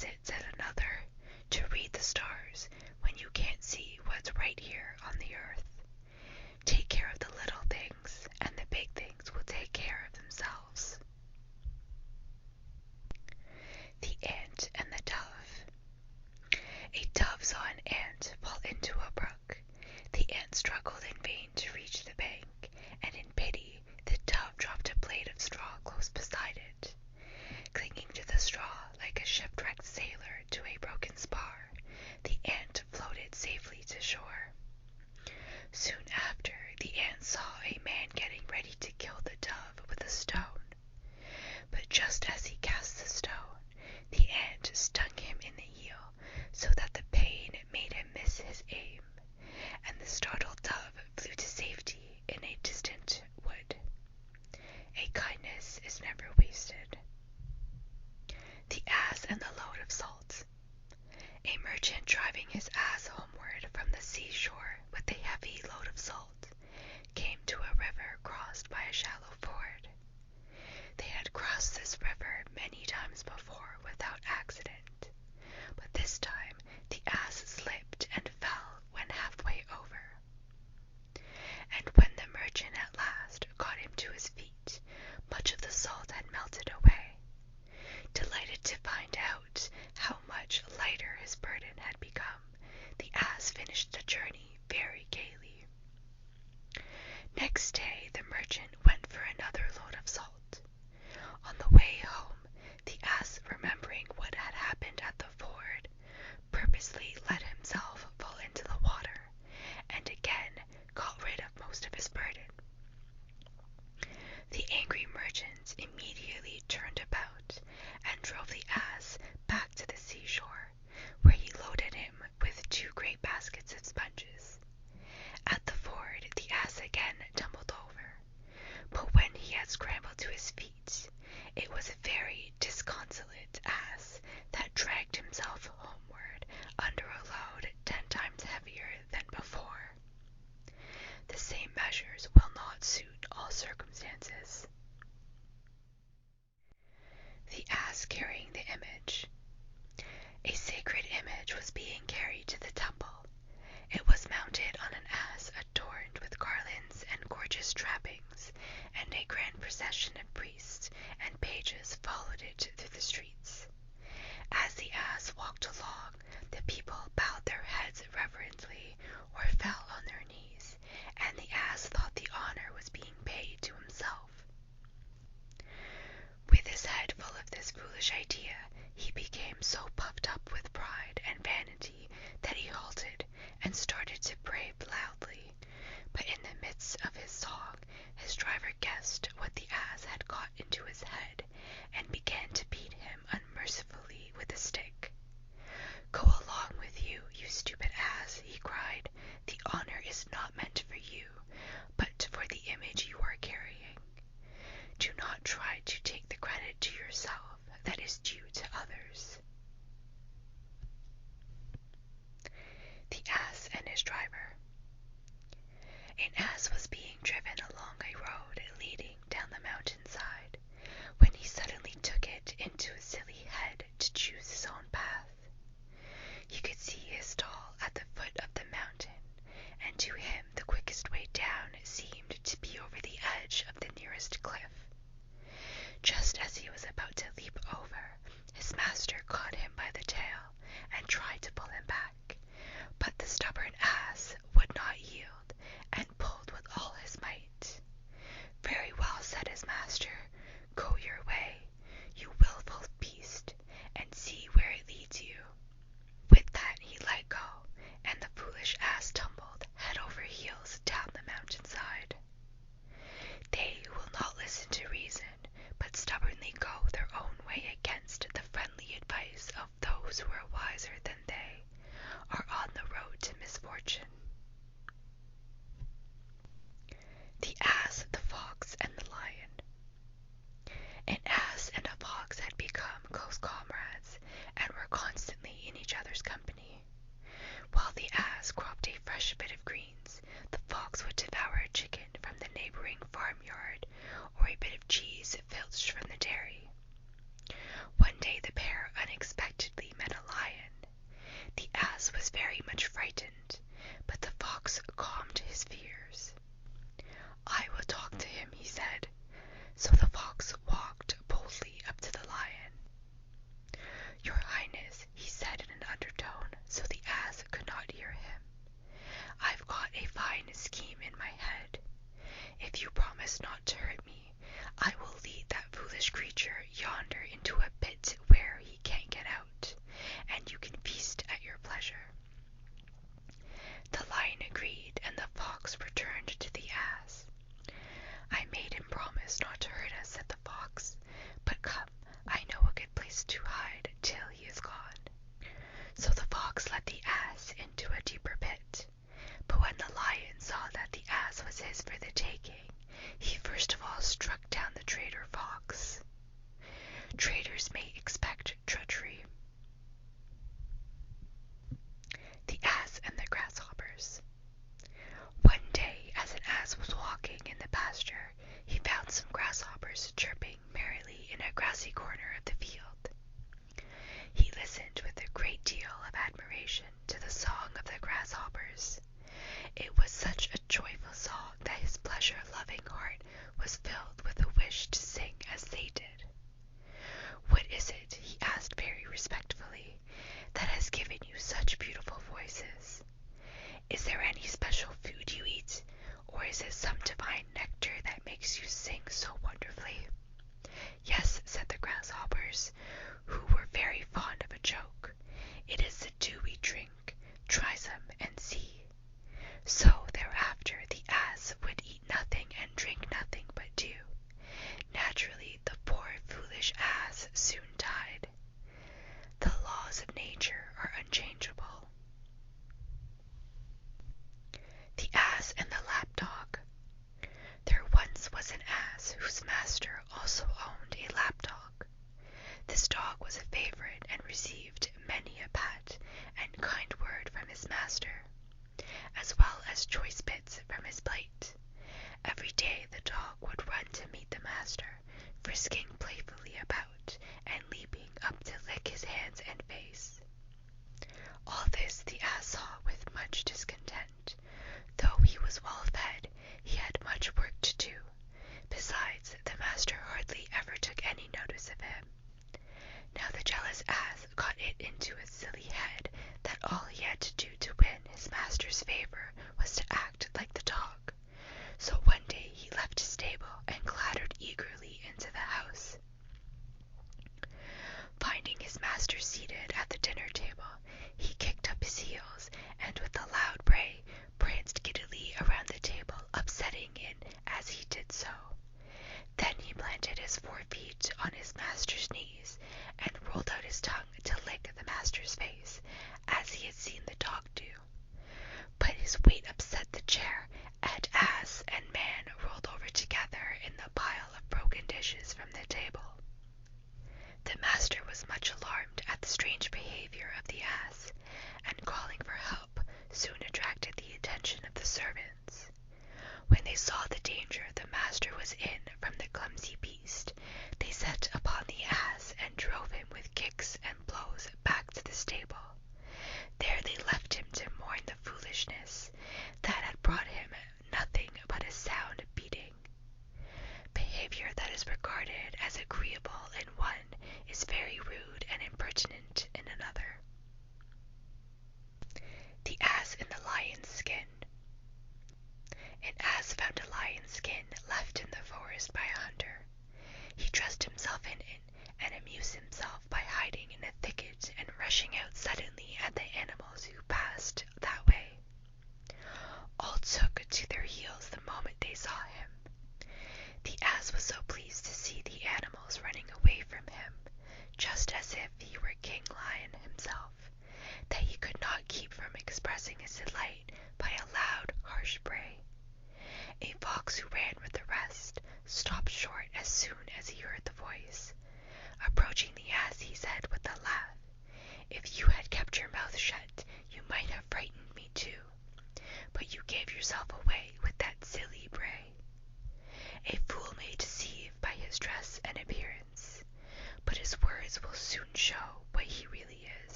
does it, said another, to read the stars when you can't see what's right here on the earth. Take care of the little things, and the big things will take care of themselves. The Ant and the Dove. A dove saw an ant fall into a brook. The ant struggled in vain to reach the bank, and in pity the dove dropped a blade of straw close beside it. Clinging to the straw like a shipwrecked sailor to a broken spar, the ant floated safely to shore. Soon after, the ant saw a man getting ready to kill the dove with a stone. But just as he cast the stone, the ant stung him in the heel, so that the pain made him miss his aim, and the startled dove flew to safety in a distant wood. A kindness is never wasted. The Ass and the Load of Salt. A merchant driving his ass homeward from the seashore with a heavy load of salt came to a river crossed by a shallow ford. They had crossed this river many times before without accident, but this time the ass slipped and fell when halfway over. And when the merchant at last got him to his feet, much of the salt had melted away. Delighted to find out how much lighter his burden had become, the ass finished the journey very gaily. Next day the merchant went for another load of salt. On the way home, the ass, remembering what had happened at the ford, purposely let himself fall into the water, and again got rid of most of his burden. The angry merchant immediately turned about and drove the ass back to the seashore, where he loaded him with 2 great baskets of sponges. At the ford, the ass again tumbled over, but when he had scrambled to his feet, it was a very disconsolate ass that dragged himself homeward under a load 10 times heavier than before. The same measures will not suit all circumstances. The Ass Carrying the Image. A sacred image was being carried to the temple. It was mounted on an ass adorned with garlands and gorgeous trappings, and a grand procession of priests and pages followed it through the streets. As the ass walked along, the people bowed their heads reverently or fell on their knees, and the ass thought the honor was being paid to himself. With his head full of this foolish idea, he became so puffed up with pride and vanity that he halted and started to bray loudly. But in the midst of his song, his driver guessed what the ass had got into his head and began to beat him unmercifully with a stick. "Go along with you, you stupid ass," he cried. "The honor is not meant for you, but for the image you are carrying. Do not try to take the credit to yourself that is due to others." The Ass and His Driver. An ass was being driven along a road leading down the mountainside, when he suddenly took it into his silly head to choose his own path. He could see his stall at the foot of the mountain, and to him the quickest way down seemed to be over the edge of the nearest cliff. Just as he was about to leap over, his master caught him by the tail and tried to pull him back, but the stubborn ass would not yield and pulled with all his might. "Very well," said his master, "go your way, you willful beast, and see where it leads you." With that he let go, and the foolish ass tumbled head over heels down the mountainside. They who will not listen to reason, but stubbornly go their own way against the friendly advice of those who are wiser than they, are on the road to misfortune. The Ass, the Fox, and the Lion. An ass and a fox had become close comrades, and were constantly in each other's company. While the ass cropped a fresh bit of greens, the fox would devour a chicken from the neighboring farmyard, or a bit of cheese filched from the dairy. One day the pair unexpectedly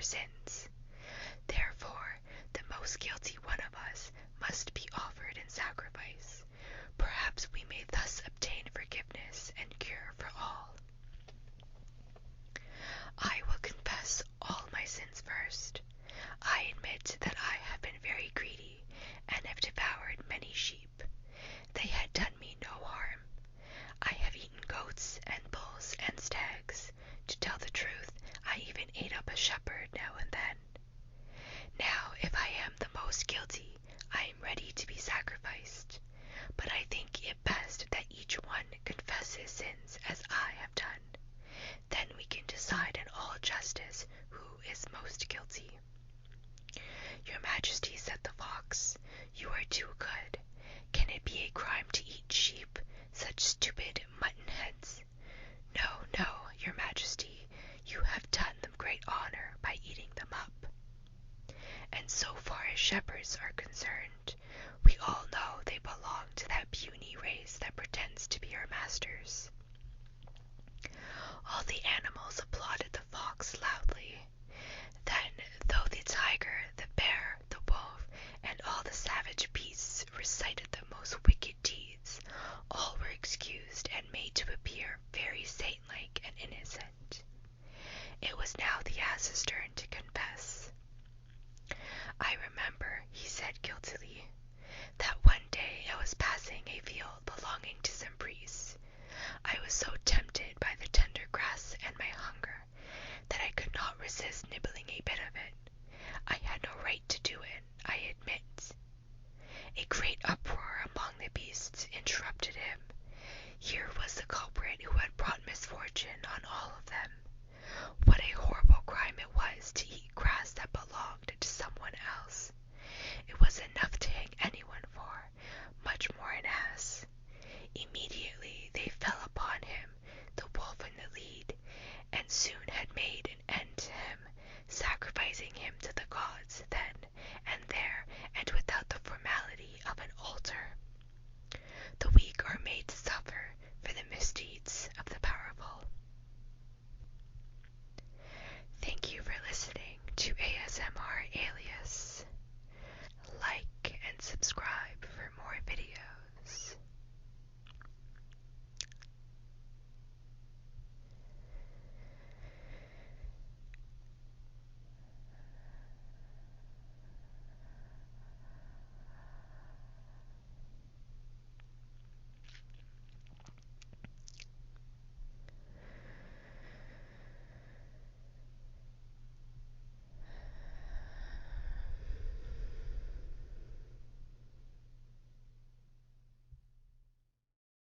sins.